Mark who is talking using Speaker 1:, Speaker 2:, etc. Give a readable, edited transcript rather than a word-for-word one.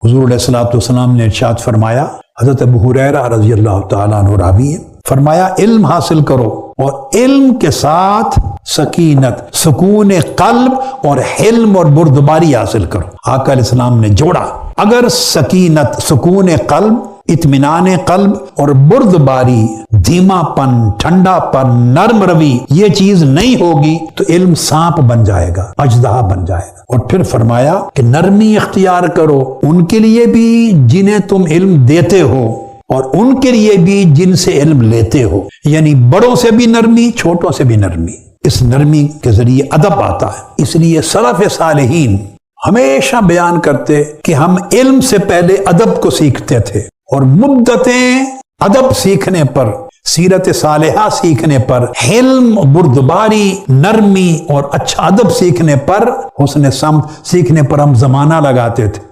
Speaker 1: حضور علیہ الصلوۃ والسلام نے ارشاد فرمایا، حضرت ابو ہریرہ رضی اللہ تعالیٰ عنہ راوی ہے، فرمایا علم حاصل کرو اور علم کے ساتھ سکینت، سکون قلب اور حلم اور بردباری حاصل کرو۔ آقا علیہ السلام نے جوڑا، اگر سکینت، سکون قلب، اطمینان قلب اور بردباری، دھیما پن، ٹھنڈا پن، نرم روی، یہ چیز نہیں ہوگی تو علم سانپ بن جائے گا، اژدہا بن جائے گا۔ اور پھر فرمایا کہ نرمی اختیار کرو ان کے لیے بھی جنہیں تم علم دیتے ہو اور ان کے لیے بھی جن سے علم لیتے ہو، یعنی بڑوں سے بھی نرمی، چھوٹوں سے بھی نرمی۔ اس نرمی کے ذریعے ادب آتا ہے۔ اس لیے سلف صالحین ہمیشہ بیان کرتے کہ ہم علم سے پہلے ادب کو سیکھتے تھے، اور مدتیں ادب سیکھنے پر، سیرت صالحہ سیکھنے پر، حلم، بردباری، نرمی اور اچھا ادب سیکھنے پر، حسن سمت سیکھنے پر ہم زمانہ لگاتے تھے۔